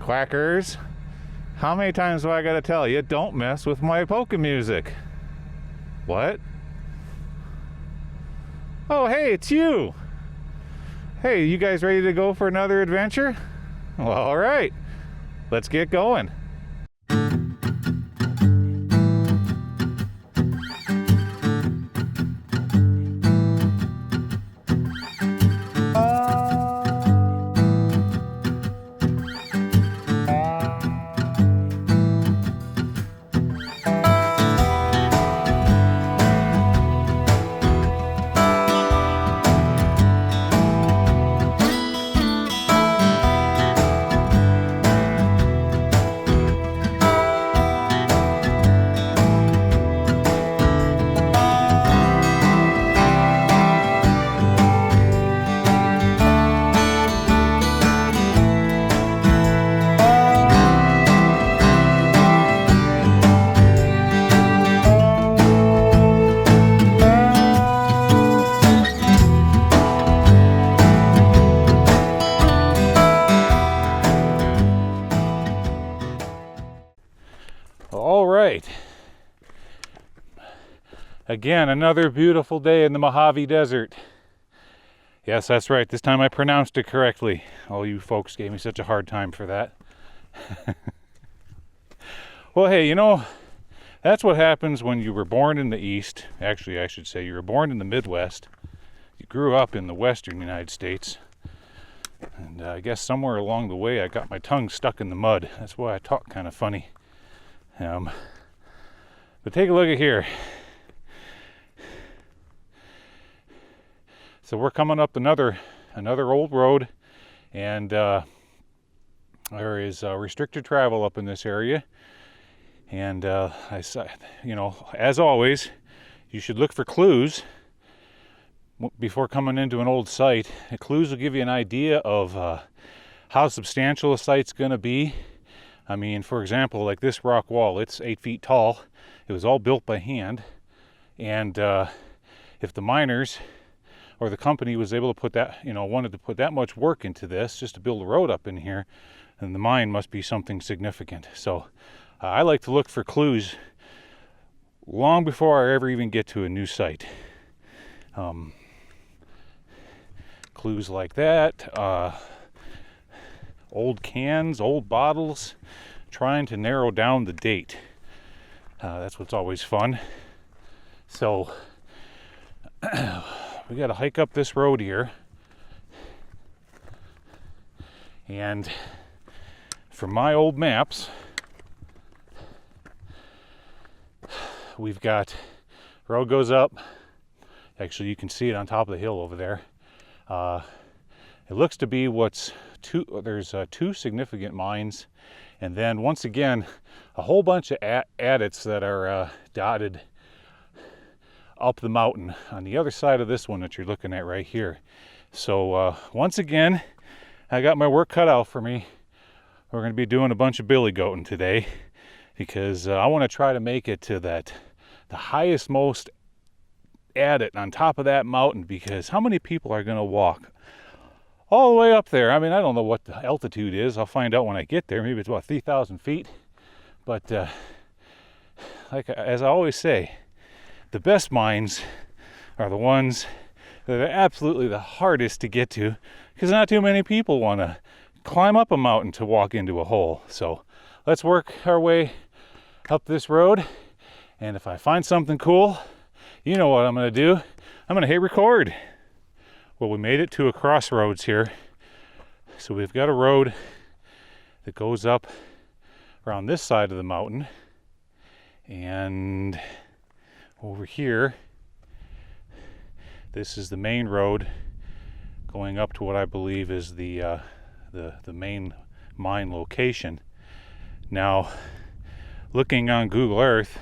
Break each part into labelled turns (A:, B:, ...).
A: quackers. How many times do I gotta tell you, don't mess with my polka music? What? Oh, hey, it's you! Hey, you guys ready to go for another adventure? Well, alright. Let's get going. Again, another beautiful day in the Mojave Desert. Yes, that's right. This time I pronounced it correctly. All you folks gave me such a hard time for that. Well, hey, you know, that's what happens when you were born in the East. Actually, I should say you were born in the Midwest. You grew up in the Western United States. And I guess somewhere along the way I got my tongue stuck in the mud. That's why I talk kind of funny. But take a look at here. So we're coming up another old road, and there is restricted travel up in this area. And you know, as always, you should look for clues before coming into an old site. The clues will give you an idea of how substantial a site's going to be. I mean, for example, like this rock wall, it's 8 feet tall. It was all built by hand, and if the miners or the company was able to put that, you know, wanted to put that much work into this just to build a road up in here, then the mine must be something significant. So I like to look for clues long before I ever even get to a new site. Clues like that, old cans, old bottles, trying to narrow down the date. That's what's always fun. So we got to hike up this road here, and from my old maps, we've got road goes up. Actually, you can see it on top of the hill over there. It looks to be there's two significant mines, and then once again a whole bunch of adits that are dotted up the mountain on the other side of this one that you're looking at right here. So once again, I got my work cut out for me. We're going to be doing a bunch of billy goating today, because I want to try to make it to the highest, most adit on top of that mountain, because how many people are going to walk all the way up there? I mean, I don't know what the altitude is. I'll find out when I get there. Maybe it's about 3,000 feet. But as I always say, the best mines are the ones that are absolutely the hardest to get to, because not too many people want to climb up a mountain to walk into a hole. So let's work our way up this road, and if I find something cool, you know what I'm going to do. I'm going to hit record. Well, we made it to a crossroads here. So we've got a road that goes up around this side of the mountain, and over here, this is the main road going up to what I believe is the main mine location. Now, looking on Google Earth,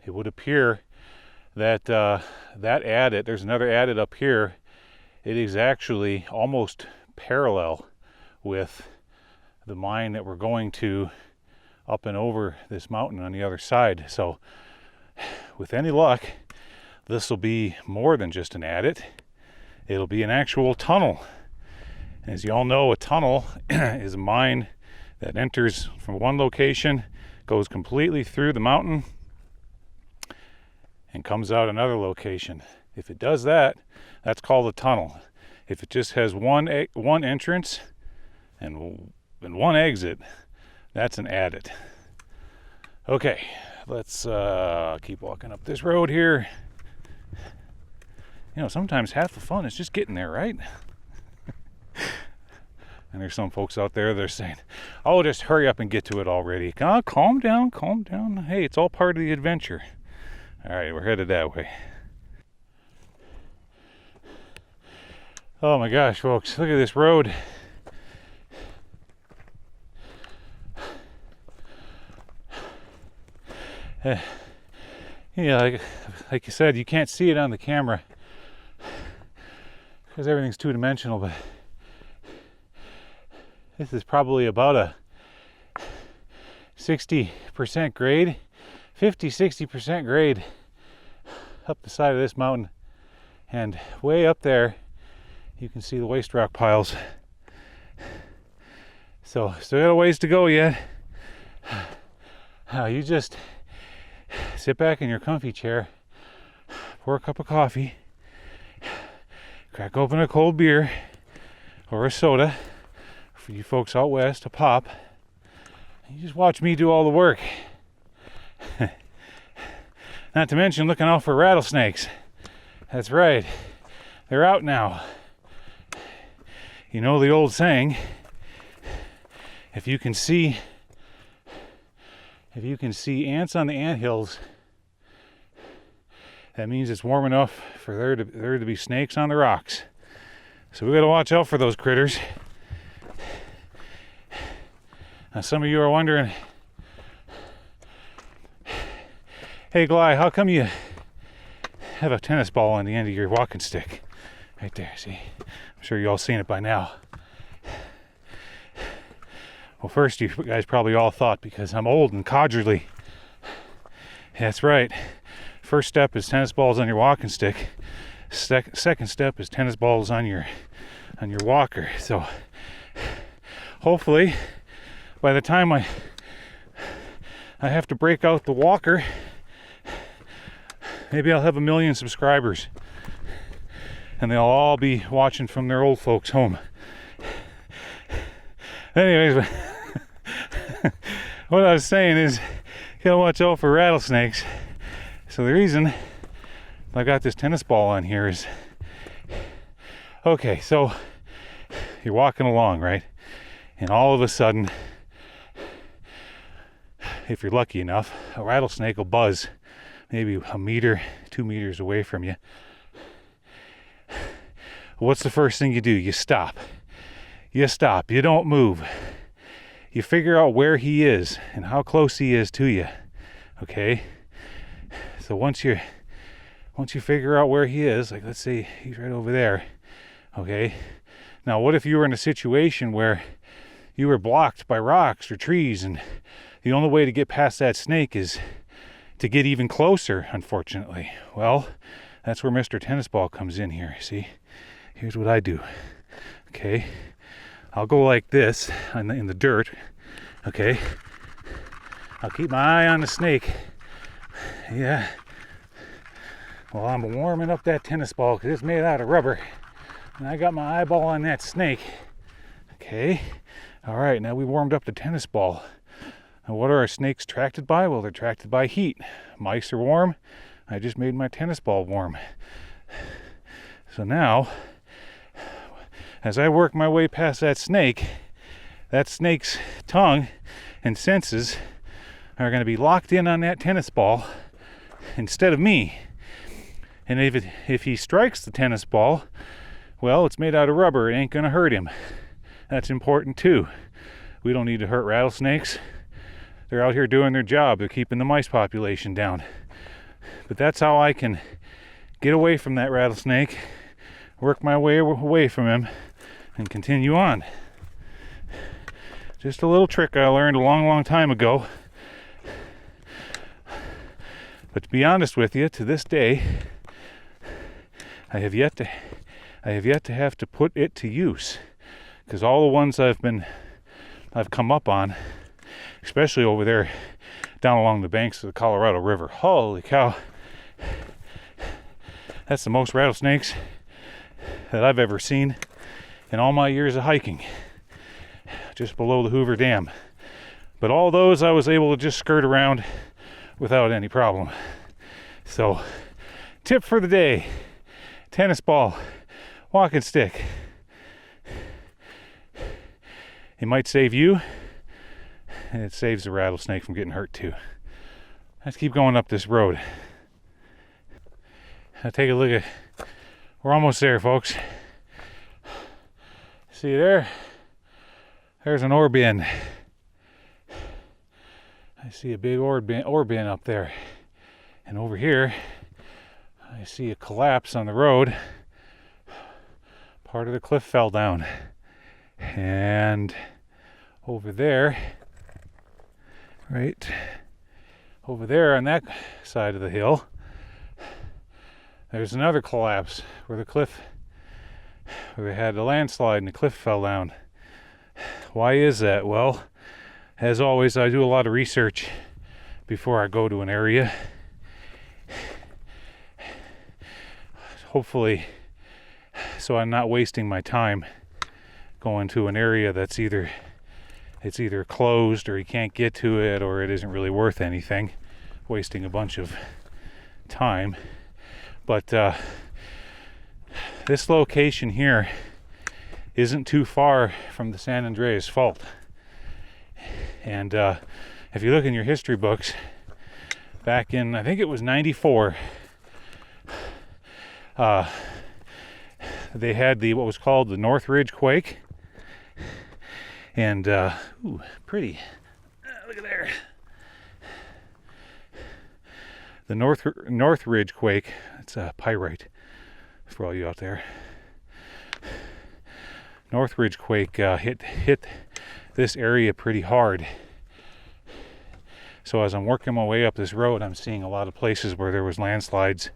A: it would appear that that adit, there's another adit up here. It is actually almost parallel with the mine that we're going to up and over this mountain on the other side. So with any luck, this will be more than just an adit. It'll be an actual tunnel. As you all know, a tunnel is a mine that enters from one location, goes completely through the mountain, and comes out another location. If it does that, that's called a tunnel. If it just has one entrance and one exit, that's an adit. Okay, let's keep walking up this road here. You know, sometimes half the fun is just getting there, right? And there's some folks out there that are saying, oh, just hurry up and get to it already. Calm down, calm down. Hey, it's all part of the adventure. All right, we're headed that way. Oh my gosh, folks, look at this road. Yeah, like you said, you can't see it on the camera because everything's two-dimensional, but this is probably about a 60% grade, 50-60% grade up the side of this mountain, and way up there you can see the waste rock piles. So still got a ways to go yet. You just sit back in your comfy chair, pour a cup of coffee, crack open a cold beer or a soda, for you folks out west, a pop, and you just watch me do all the work. Not to mention looking out for rattlesnakes. That's right, they're out now. You know the old saying, if you can see ants on the anthills, that means it's warm enough for there to be snakes on the rocks. So we got to watch out for those critters. Now some of you are wondering, hey Gly, how come you have a tennis ball on the end of your walking stick? Right there, see? I'm sure you all seen it by now. Well, first, you guys probably all thought because I'm old and codgerly. That's right. First step is tennis balls on your walking stick. Second step is tennis balls on your walker. So, hopefully, by the time I have to break out the walker, maybe I'll have 1 million subscribers, and they'll all be watching from their old folks' home. Anyways, what I was saying is, you gotta watch out for rattlesnakes. So the reason I got this tennis ball on here is, okay, so you're walking along, right? And all of a sudden, if you're lucky enough, a rattlesnake will buzz maybe 1 meter, 2 meters away from you. What's the first thing you do? You stop. You stop. You don't move. You figure out where he is and how close he is to you. Okay? So once you figure out where he is, like let's say he's right over there. Okay? Now what if you were in a situation where you were blocked by rocks or trees, and the only way to get past that snake is to get even closer, unfortunately? Well, that's where Mr. Tennis Ball comes in here. See? Here's what I do. Okay? I'll go like this in the dirt, okay? I'll keep my eye on the snake. Yeah. Well, I'm warming up that tennis ball because it's made out of rubber. And I got my eyeball on that snake. Okay. All right, now we warmed up the tennis ball. And what are our snakes attracted by? Well, they're attracted by heat. Mice are warm. I just made my tennis ball warm. So now, as I work my way past that snake's tongue and senses are going to be locked in on that tennis ball instead of me. And if he strikes the tennis ball, well, it's made out of rubber. It ain't going to hurt him. That's important too. We don't need to hurt rattlesnakes. They're out here doing their job. They're keeping the mice population down. But that's how I can get away from that rattlesnake, work my way away from him, and continue on. Just a little trick I learned a long time ago. But to be honest with you, to this day, I have yet to have to put it to use. because all the ones I've come up on, especially over there down along the banks of the Colorado River, holy cow, that's the most rattlesnakes that I've ever seen in all my years of hiking, just below the Hoover Dam. But all those I was able to just skirt around without any problem. So, tip for the day: tennis ball, walking stick. It might save you, and it saves the rattlesnake from getting hurt too. Let's keep going up this road. Now take a look at, we're almost there, folks. See there? There's an ore bin. I see a big ore bin up there. And over here, I see a collapse on the road. Part of the cliff fell down. And over there, right over there on that side of the hill, there's another collapse where they had a landslide and the cliff fell down. Why is that? Well, as always, I do a lot of research before I go to an area. Hopefully, so I'm not wasting my time going to an area that's either closed or you can't get to it, or it isn't really worth anything, wasting a bunch of time. But this location here isn't too far from the San Andreas Fault. And if you look in your history books, back in, I think it was 94, they had what was called the Northridge quake. And, ooh, pretty. Look at there. The Northridge quake, it's a pyrite for all you out there. Northridge quake hit this area pretty hard. So as I'm working my way up this road, I'm seeing a lot of places where there was landslides.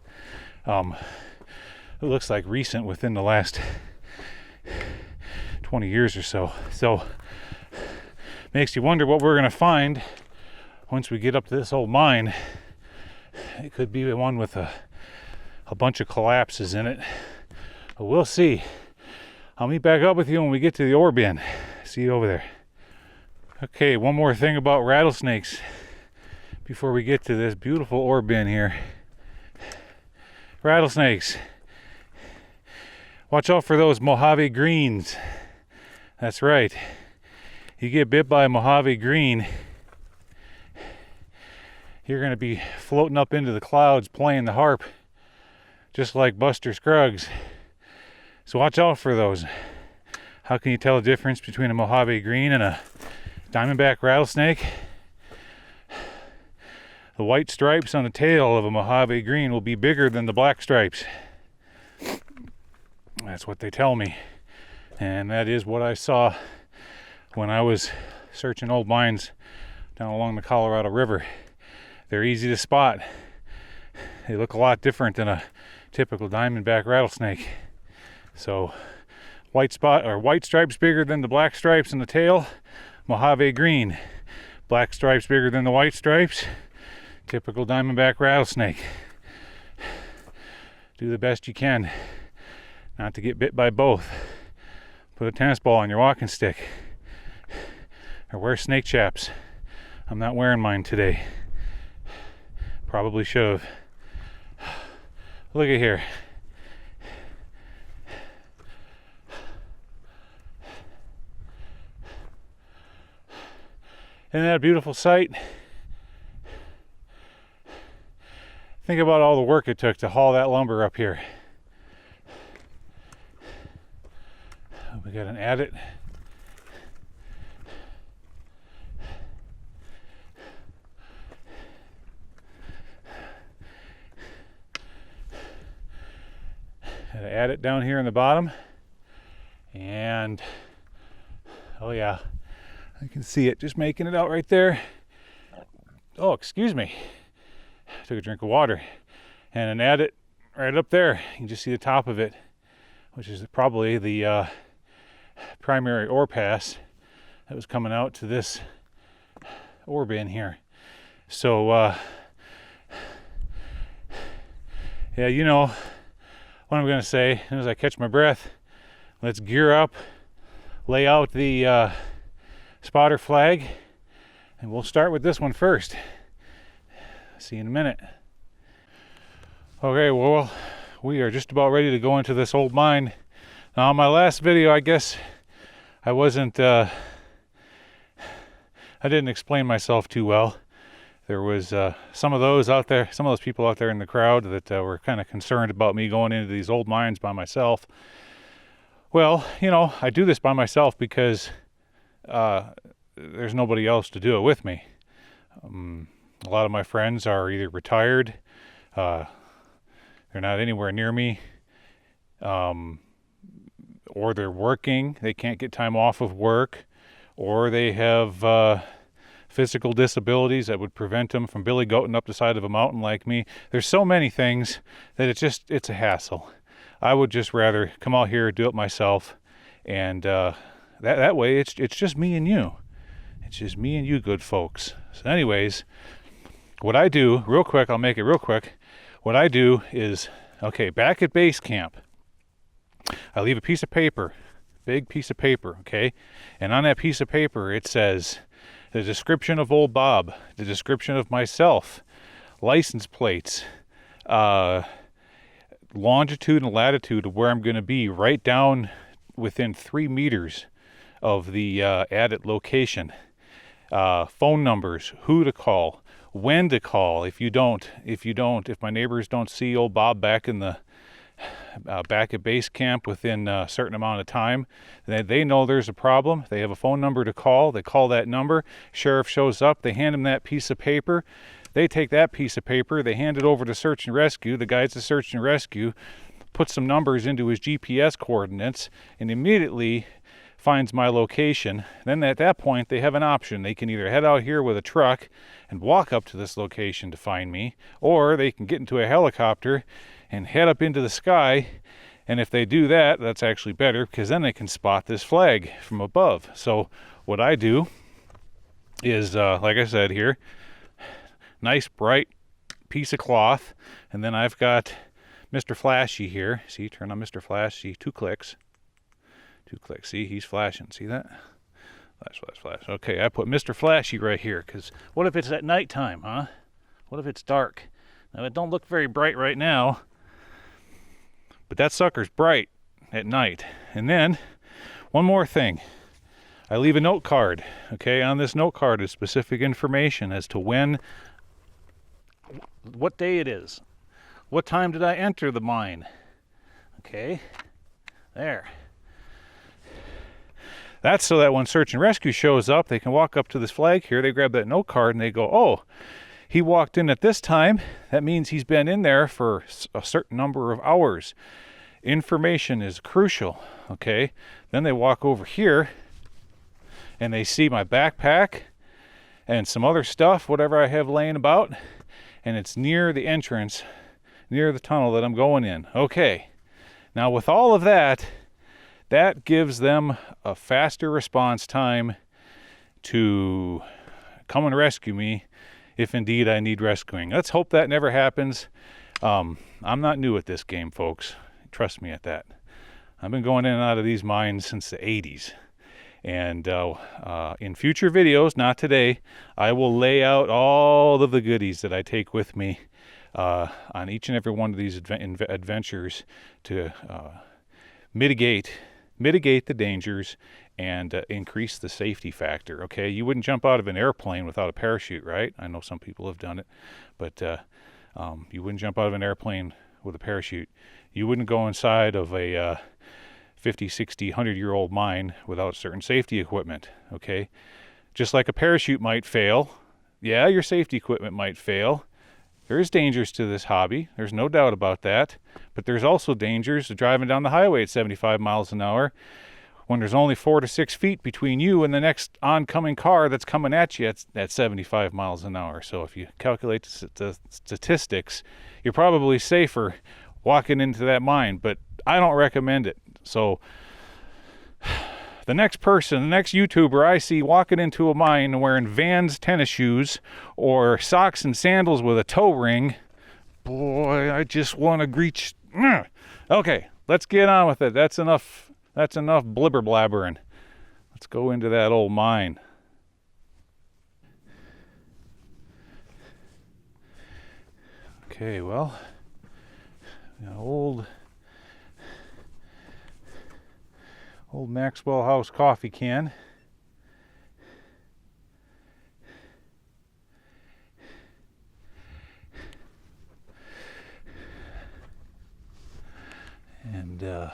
A: It looks like recent, within the last 20 years or so. So makes you wonder what we're going to find once we get up to this old mine. It could be one with a bunch of collapses in it, but we'll see. I'll meet back up with you when we get to the ore bin. See you over there. Okay, one more thing about rattlesnakes before we get to this beautiful ore bin here. Rattlesnakes, watch out for those Mojave greens. That's right. You get bit by a Mojave green, you're going to be floating up into the clouds playing the harp, just like Buster Scruggs. So watch out for those. How can you tell the difference between a Mojave green and a diamondback rattlesnake? The white stripes on the tail of a Mojave green will be bigger than the black stripes. That's what they tell me. And that is what I saw when I was searching old mines down along the Colorado River. They're easy to spot. They look a lot different than a typical diamondback rattlesnake. So white stripes bigger than the black stripes in the tail, Mojave green. Black stripes bigger than the white stripes, typical diamondback rattlesnake. Do the best you can not to get bit by both. Put a tennis ball on your walking stick, or wear snake chaps. I'm not wearing mine today. Probably should have. Look at here. Isn't that a beautiful sight? Think about all the work it took to haul that lumber up here. We got an adit. Had an adit down here in the bottom. And, oh yeah, I can see it just making it out right there. Oh, excuse me. Took a drink of water. And an adit right up there. You can just see the top of it, which is probably the primary ore pass that was coming out to this ore bin here. So yeah, you know what I'm gonna say as I catch my breath. Let's gear up, lay out the spotter flag, and we'll start with this one first. See you in a minute. Okay, well, we are just about ready to go into this old mine. Now, on my last video, I guess I didn't explain myself too well. There was some of those people out there in the crowd that were kind of concerned about me going into these old mines by myself. Well, you know, I do this by myself because there's nobody else to do it with me. A lot of my friends are either retired, they're not anywhere near me, or they're working, they can't get time off of work, or they have physical disabilities that would prevent them from billy goating up the side of a mountain like me. There's so many things that it's a hassle. I would just rather come out here, do it myself, and that way it's just me and you. It's just me and you good folks. So anyways, what I do, real quick, I'll make it real quick. What I do is, okay, back at base camp, I leave a piece of paper, big piece of paper, okay? And on that piece of paper, it says the description of old Bob, the description of myself, license plates, longitude and latitude of where I'm going to be, right down within 3 meters of the added location, phone numbers, who to call, when to call. If my neighbors don't see old Bob back in the back at base camp within a certain amount of time, they know there's a problem. They have a phone number to call. They call that number. Sheriff shows up. They hand him that piece of paper. They take that piece of paper. They hand it over to search and rescue. The guys at search and rescue put some numbers into his GPS coordinates and immediately finds my location. Then at that point, they have an option. They can either head out here with a truck and walk up to this location to find me, or they can get into a helicopter and head up into the sky. And if they do that, that's actually better, because then they can spot this flag from above. So what I do is, like I said here, nice bright piece of cloth, and then I've got Mr. Flashy here. See, turn on Mr. Flashy, 2 clicks. 2 clicks. See, he's flashing. See that? Flash, flash, flash. Okay, I put Mr. Flashy right here, because what if it's at nighttime, huh? What if it's dark? Now, it don't look very bright right now, but that sucker's bright at night. And then, one more thing. I leave a note card. Okay, on this note card is specific information as to what day it is. What time did I enter the mine? Okay, there. That's so that when search and rescue shows up, they can walk up to this flag here, they grab that note card and they go, oh, he walked in at this time. That means he's been in there for a certain number of hours. Information is crucial, okay? Then they walk over here and they see my backpack and some other stuff, whatever I have laying about, and it's near the entrance, near the tunnel that I'm going in. Okay, now with all of that, that gives them a faster response time to come and rescue me if indeed I need rescuing. Let's hope that never happens. I'm not new at this game, folks. Trust me at that. I've been going in and out of these mines since the 80s. And in future videos, not today, I will lay out all of the goodies that I take with me on each and every one of these adventures to mitigate the dangers and increase the safety factor. Okay, you wouldn't jump out of an airplane without a parachute, right? I know some people have done it, but you wouldn't jump out of an airplane with a parachute. You wouldn't go inside of a 50, 60, 100-year-old mine without certain safety equipment, okay? Just like a parachute might fail, yeah, your safety equipment might fail. There is dangers to this hobby, there's no doubt about that, but there's also dangers to driving down the highway at 75 miles an hour when there's only 4 to 6 feet between you and the next oncoming car that's coming at you at 75 miles an hour. So if you calculate the statistics, you're probably safer walking into that mine, but I don't recommend it. So the next person, the next YouTuber I see walking into a mine wearing Vans tennis shoes or socks and sandals with a toe ring, boy, I just want to reach. Okay, let's get on with it. That's enough blibber blabbering. Let's go into that old mine. Okay, well, old Maxwell House coffee can. And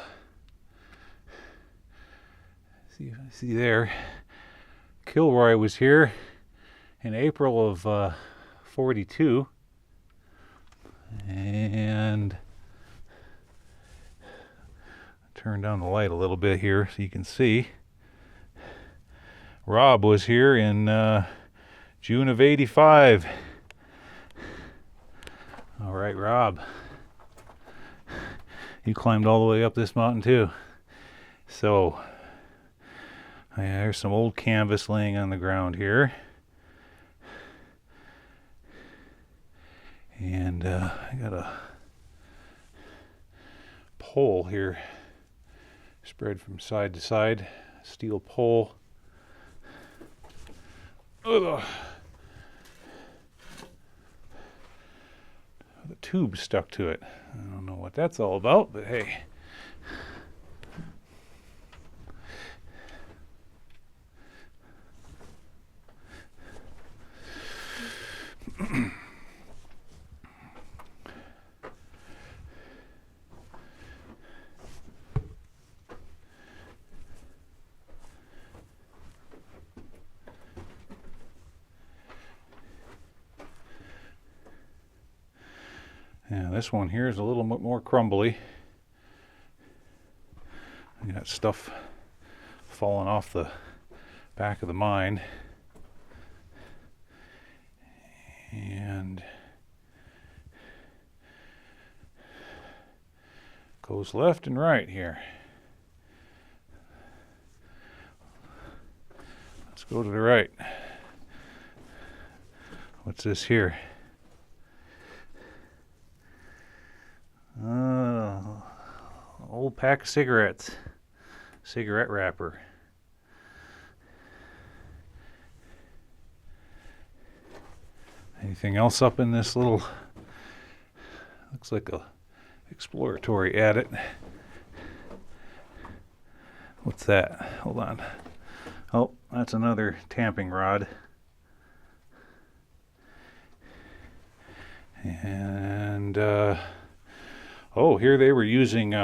A: see there, Kilroy was here in April of 42, and turn down the light a little bit here so you can see. Rob was here in June of 85. All right, Rob. You climbed all the way up this mountain too. So, there's some old canvas laying on the ground here. And I got a pole here spread from side to side, steel pole. Ugh. The tube stuck to it. I don't know what that's all about, but hey. Yeah, this one here is a little bit more crumbly. I got stuff falling off the back of the mine. And goes left and right here. Let's go to the right. What's this here? Old pack of cigarettes. Cigarette wrapper. Anything else up in this little, looks like a exploratory adit. What's that? Hold on. Oh, that's another tamping rod. And oh, here they were using,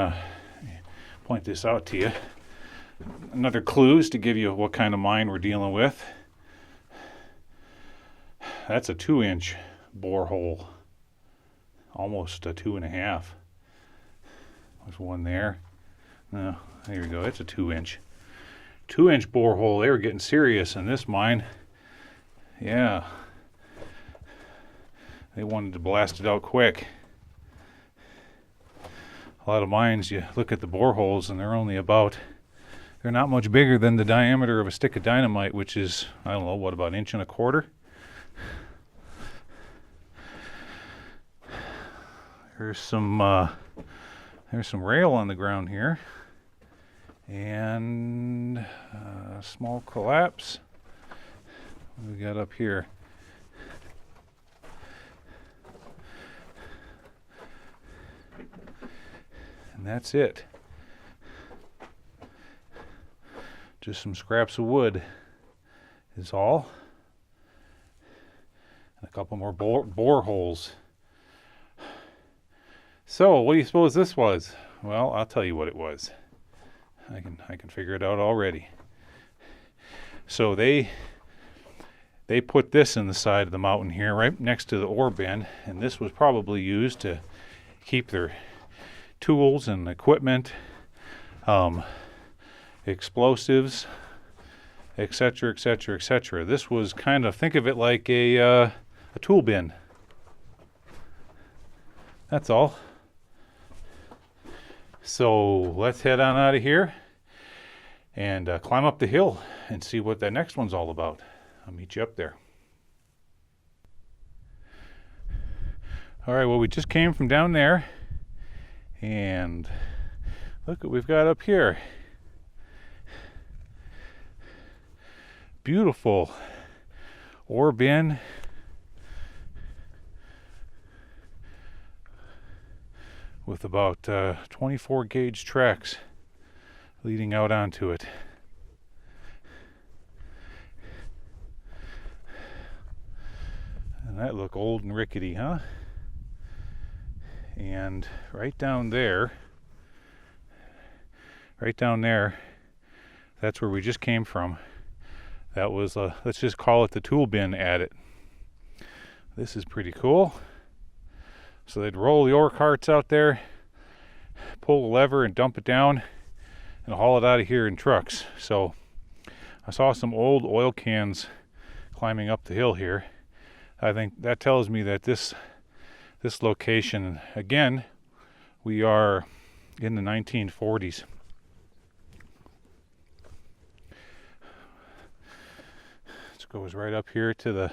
A: point this out to you, another clues to give you what kind of mine we're dealing with. That's a 2-inch borehole, almost a 2.5. There's one there. No, there you go. It's a 2-inch. 2-inch borehole. They were getting serious in this mine. Yeah. They wanted to blast it out quick. A lot of mines, you look at the boreholes and they're not much bigger than the diameter of a stick of dynamite, which is, I don't know, what, about 1.25 inches? There's some rail on the ground here, and a small collapse. What do we got up here? And that's it. Just some scraps of wood is all. And a couple more bore holes. So, what do you suppose this was? Well, I'll tell you what it was. I can figure it out already. So they put this in the side of the mountain here, right next to the ore bin, and this was probably used to keep their tools and equipment, explosives, etc., etc., etc. This was kind of, think of it like a tool bin. That's all. So let's head on out of here and climb up the hill and see what that next one's all about. I'll meet you up there. All right, well, we just came from down there, and look what we've got up here. Beautiful ore bin. With about 24 gauge tracks leading out onto it. And that look old and rickety, huh? And right down there, that's where we just came from. That was, let's just call it the tool bin at it. This is pretty cool. So they'd roll the ore carts out there, pull the lever and dump it down, and haul it out of here in trucks. So I saw some old oil cans climbing up the hill here. I think that tells me that this location, again, we are in the 1940s. This goes right up here to the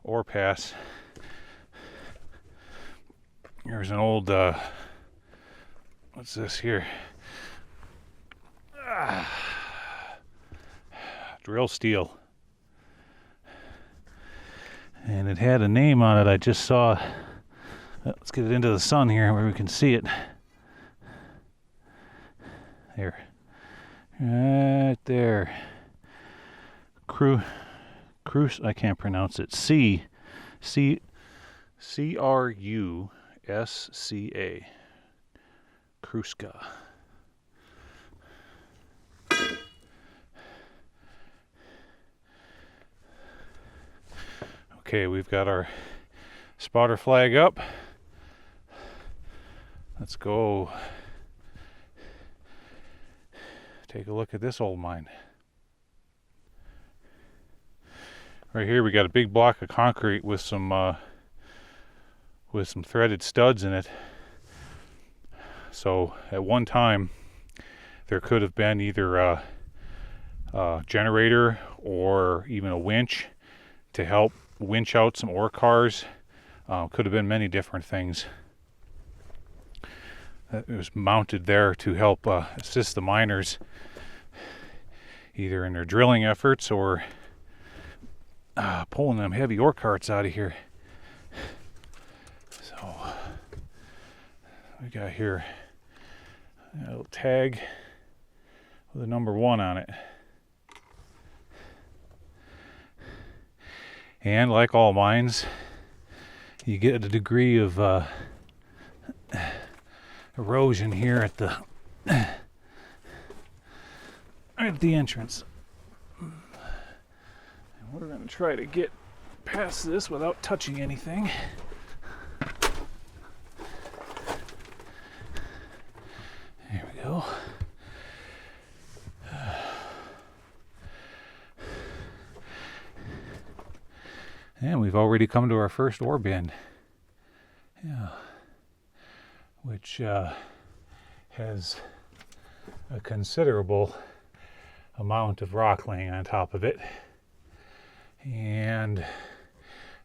A: ore pass. Here's an old, what's this here? Drill steel. And it had a name on it I just saw. Let's get it into the sun here where we can see it. There. Right there. I can't pronounce it. C-R-U-S-C-A. Kruska. Okay, we've got our spotter flag up. Let's go take a look at this old mine. Right here we got a big block of concrete with some threaded studs in it. So at one time there could have been either a generator or even a winch to help winch out some ore cars. Could have been many different things. It was mounted there to help assist the miners either in their drilling efforts or pulling them heavy ore carts out of here. So we got here a little tag with a number 1 on it. And like all mines, you get a degree of erosion here at the entrance. And we're going to try to get past this without touching anything. There we go. And we've already come to our first ore bin. Yeah. Which has a considerable amount of rock laying on top of it. And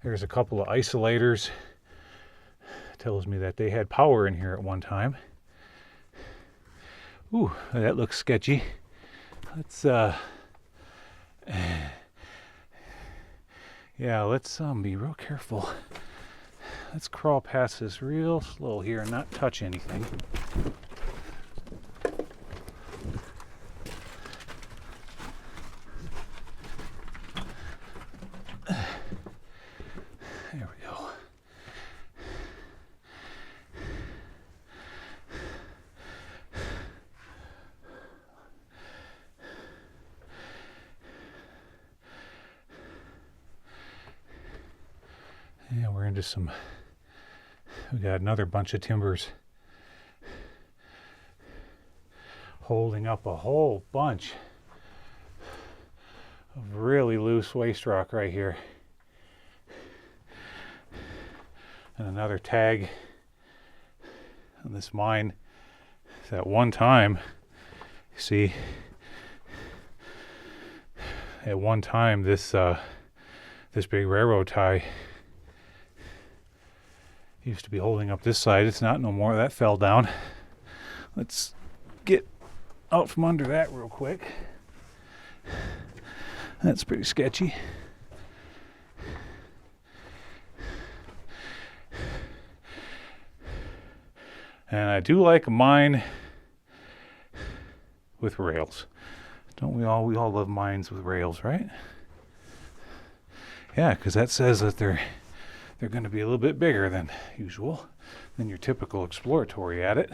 A: there's a couple of isolators. Tells me that they had power in here at one time. Ooh, that looks sketchy. Let's let's be real careful. Let's crawl past this real slow here and not touch anything. There we go. Yeah, we're into some. We got another bunch of timbers holding up a whole bunch of really loose waste rock right here. And another tag on this mine. At one time, See, at one time this big railroad tie used to be holding up this side. It's not no more. That fell down. Let's get out from under that real quick. That's pretty sketchy. And I do like a mine with rails. Don't we all? We all love mines with rails, right? Yeah, because that says that they're going to be a little bit bigger than usual, than your typical exploratory at it.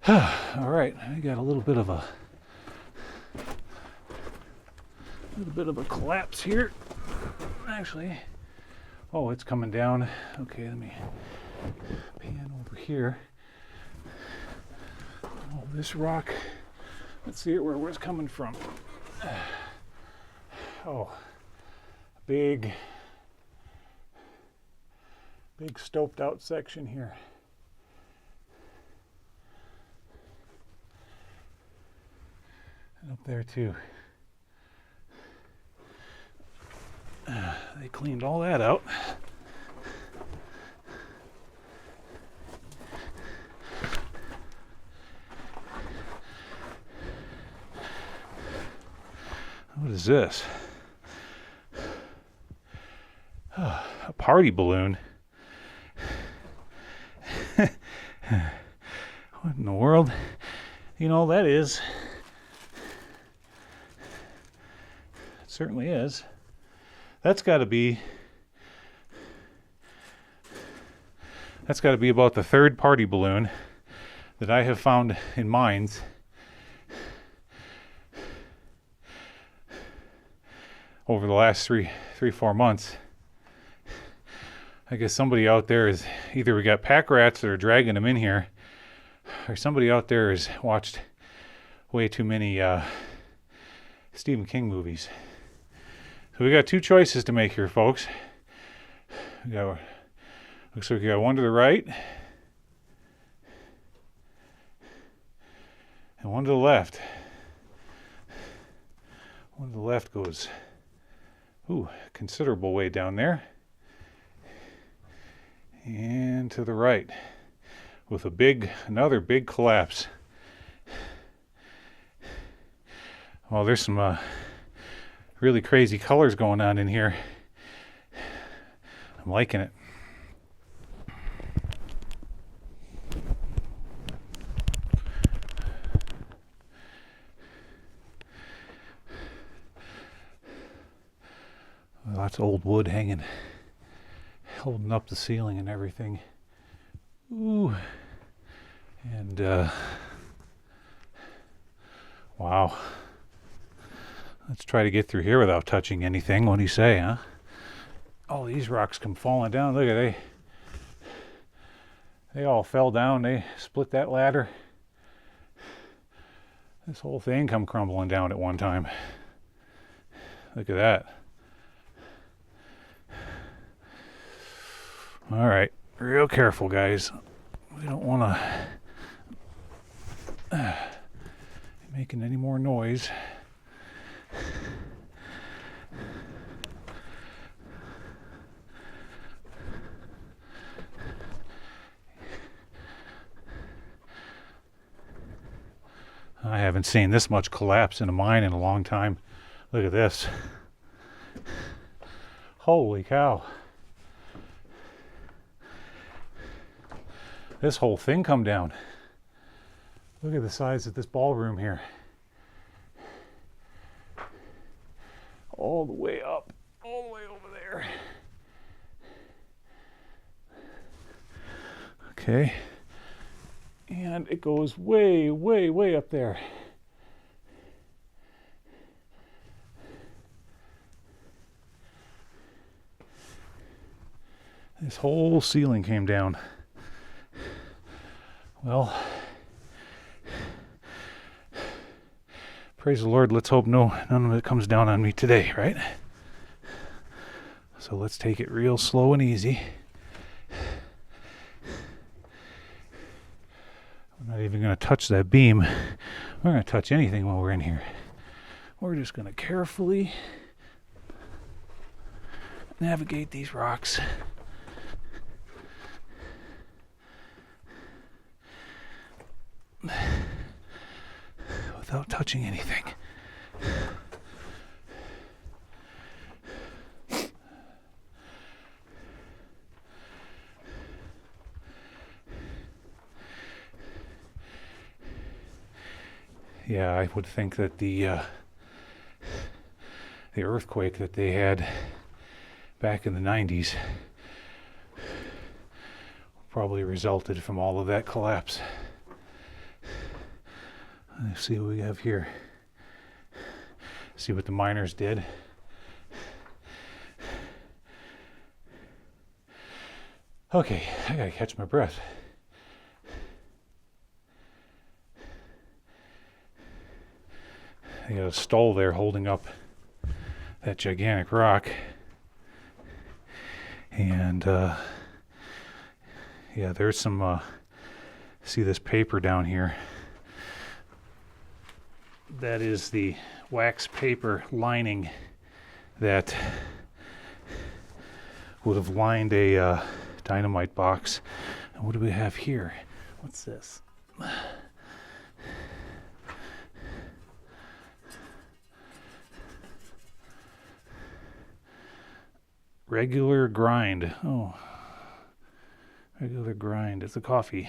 A: All right, I got a little bit of a collapse here. Actually, oh, it's coming down. Okay, let me pan over here. Oh, this rock. Let's see where it's coming from. Oh, big stoped out section here. And up there too. They cleaned all that out. What is this? A party balloon. What in the world? You know, that is. It certainly is. That's got to be about the third party balloon that I have found in mines over the last 4 months. I guess somebody out there is, either we got pack rats that are dragging them in here, or somebody out there has watched way too many Stephen King movies. So we got two choices to make here, folks. Looks like we got one to the right and one to the left. One to the left goes, considerable way down there. And to the right with another big collapse. Well, there's some really crazy colors going on in here. I'm liking it. Lots of old wood hanging, holding up the ceiling and everything. Ooh. And wow. Let's try to get through here without touching anything. What do you say, huh? All these rocks come falling down. Look at they all fell down. They split that ladder. This whole thing come crumbling down at one time. Look at that. All right, real careful, guys. We don't want to be making any more noise. I haven't seen this much collapse in a mine in a long time. Look at this. Holy cow. This whole thing come down. Look at the size of this ballroom here. All the way up, all the way over there. Okay. And it goes way, way, way up there. This whole ceiling came down. Well, praise the Lord, let's hope none of it comes down on me today, right? So let's take it real slow and easy. I'm not even going to touch that beam. We're going to touch anything while we're in here. We're just going to carefully navigate these rocks. Without touching anything. Yeah, I would think that the earthquake that they had back in the 90s probably resulted from all of that collapse. Let's see what we have here. See what the miners did. Okay, I gotta catch my breath. They got a stole there holding up that gigantic rock. And yeah, there's some, see this paper down here? That is the wax paper lining that would have lined a dynamite box. And what do we have here? What's this? Regular grind. Oh, regular grind. It's a coffee.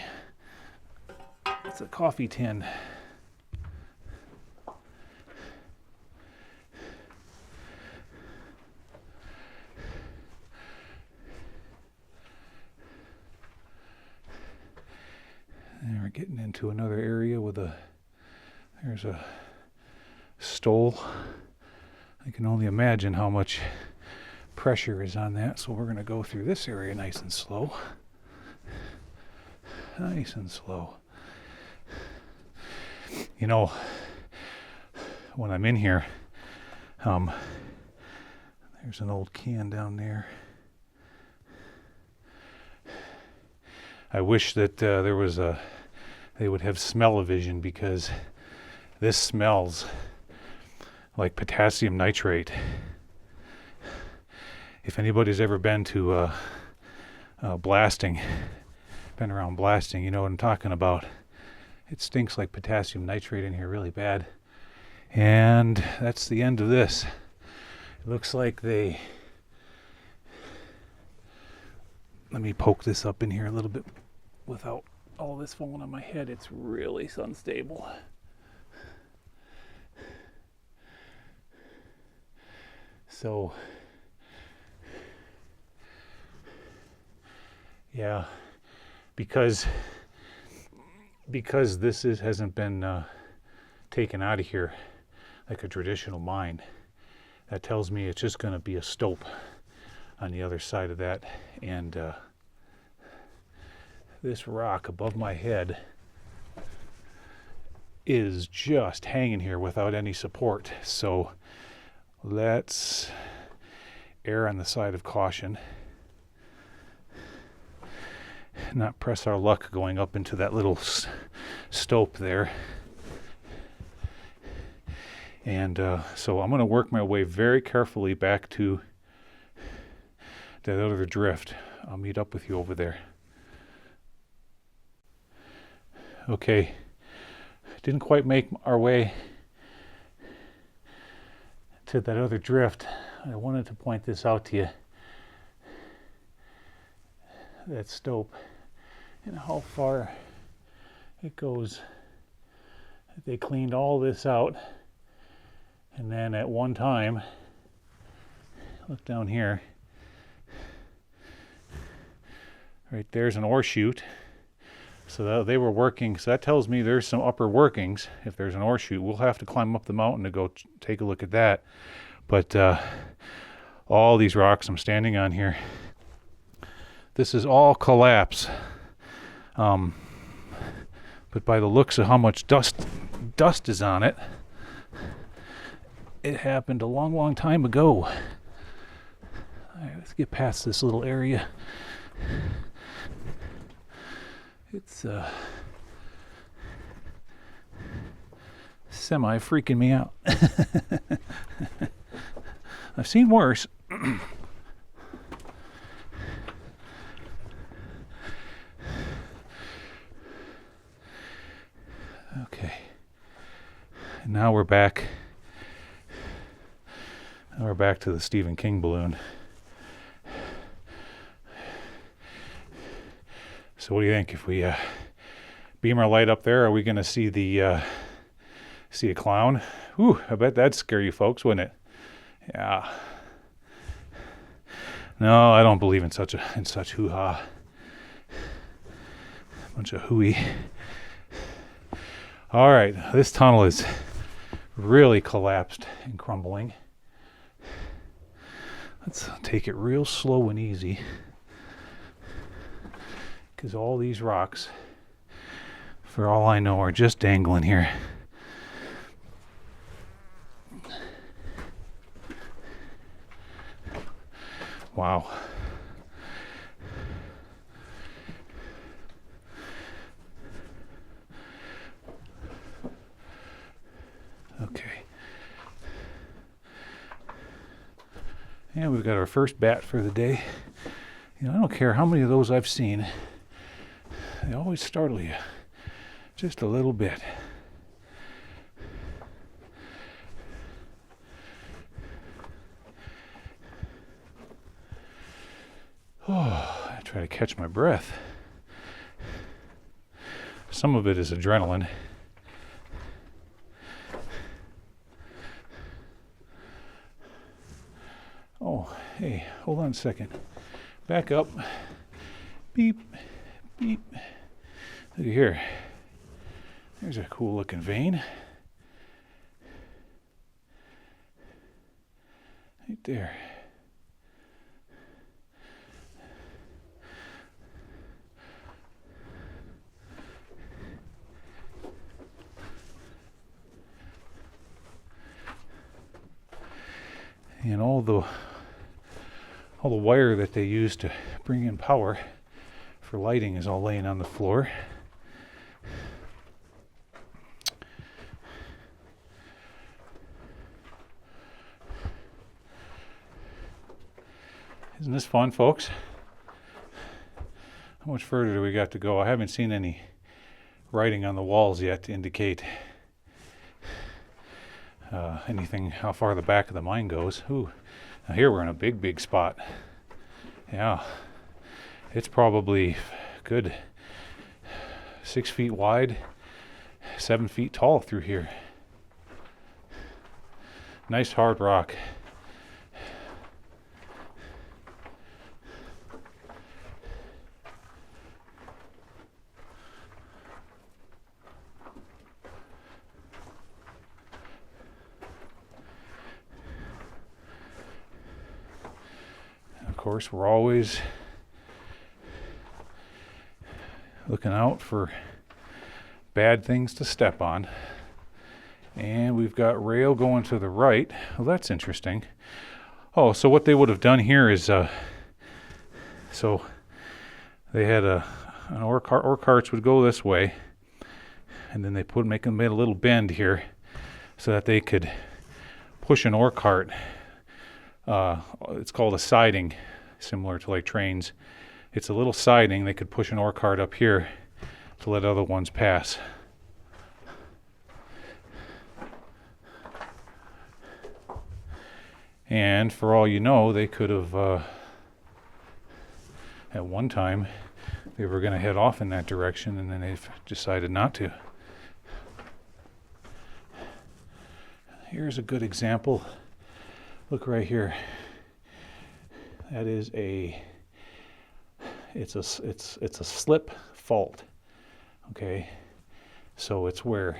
A: It's a coffee tin. And we're getting into another area with there's a stole. I can only imagine how much pressure is on that, so we're going to go through this area nice and slow. Nice and slow. You know, when I'm in here, there's an old can down there. I wish that they would have smell-o-vision, because this smells like potassium nitrate. If anybody's ever been to blasting, been around blasting, you know what I'm talking about. It stinks like potassium nitrate in here really bad. And that's the end of this. It looks like let me poke this up in here a little bit without all this falling on my head. It's really unstable. So yeah, because this hasn't been taken out of here like a traditional mine, that tells me it's just going to be a stope on the other side of that. And this rock above my head is just hanging here without any support. So let's err on the side of caution. Not press our luck going up into that little stope there. And so I'm going to work my way very carefully back to that other drift. I'll meet up with you over there. Okay, didn't quite make our way to that other drift. I wanted to point this out to you. That stope and how far it goes. They cleaned all this out, and then at one time, look down here, right there's an ore chute. So they were working, so that tells me there's some upper workings. If there's an ore chute, we'll have to climb up the mountain to go take a look at that. But all these rocks I'm standing on here, this is all collapse. But by the looks of how much dust is on it, it happened a long, long time ago. All right, let's get past this little area. semi freaking me out. I've seen worse. Okay. And now we're back. Now we're back to the Stephen King balloon. So what do you think? If we beam our light up there, are we going to see the see a clown? Ooh, I bet that'd scare you folks, wouldn't it? Yeah. No, I don't believe in such hoo-ha. Bunch of hooey. All right, this tunnel is really collapsed and crumbling. Let's take it real slow and easy, because all these rocks, for all I know, are just dangling here. Wow. Okay. And we've got our first bat for the day. You know, I don't care how many of those I've seen. They always startle you just a little bit. Oh, I try to catch my breath. Some of it is adrenaline. Oh, hey, hold on a second. Back up. Beep, beep. Look at here. There's a cool looking vein. Right there. And all the wire that they use to bring in power for lighting is all laying on the floor. Isn't this fun, folks? How much further do we got to go? I haven't seen any writing on the walls yet to indicate anything, how far the back of the mine goes. Ooh, now here we're in a big spot. Yeah, it's probably good 6 feet wide, 7 feet tall through here. Nice hard rock. Of course, we're always looking out for bad things to step on. And we've got rail going to the right. Well, that's interesting. Oh, so what they would have done here is, so they had an ore carts would go this way, and then they made a little bend here so that they could push an ore cart. It's called a siding, similar to like trains. It's a little siding. They could push an ore cart up here to let other ones pass. And for all you know, they could have, at one time, they were going to head off in that direction, and then they've decided not to. Here's a good example. Look right here. That is it's a slip fault. Okay, so it's where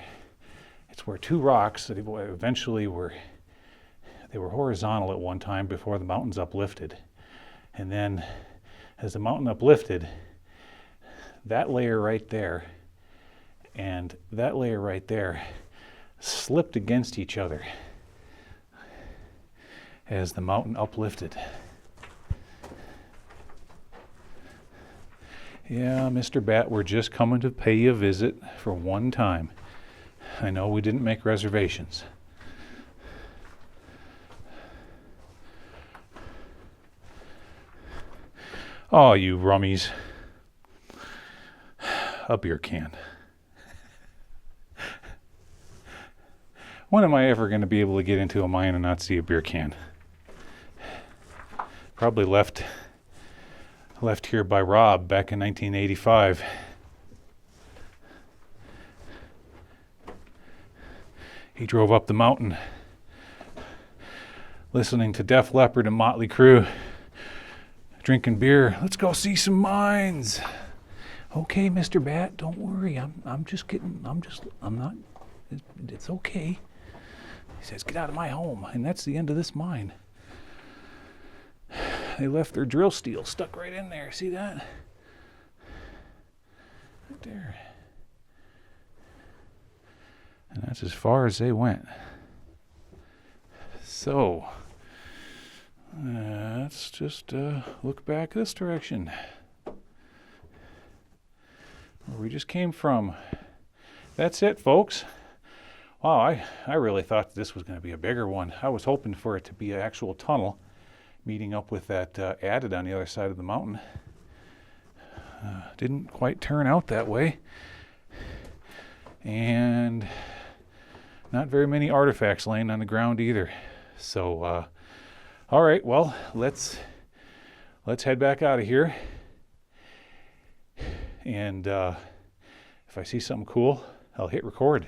A: two rocks that eventually were horizontal at one time before the mountains uplifted, and then as the mountain uplifted, that layer right there and that layer right there slipped against each other as the mountain uplifted. Yeah, Mr. Bat, we're just coming to pay you a visit for one time. I know we didn't make reservations. Oh, you rummies. A beer can. When am I ever going to be able to get into a mine and not see a beer can? Probably left here by Rob back in 1985. He drove up the mountain listening to Def Leppard and Motley Crue, drinking beer. Let's go see some mines. Okay, Mr. Bat, don't worry. I'm not, it's okay. He says, get out of my home. And that's the end of this mine. They left their drill steel stuck right in there. See that? Right there. And that's as far as they went. So, let's just look back this direction. Where we just came from. That's it, folks. Wow, I really thought this was going to be a bigger one. I was hoping for it to be an actual tunnel meeting up with that adit on the other side of the mountain. Didn't quite turn out that way. And not very many artifacts laying on the ground either. So, all right, well, let's head back out of here. And if I see something cool, I'll hit record.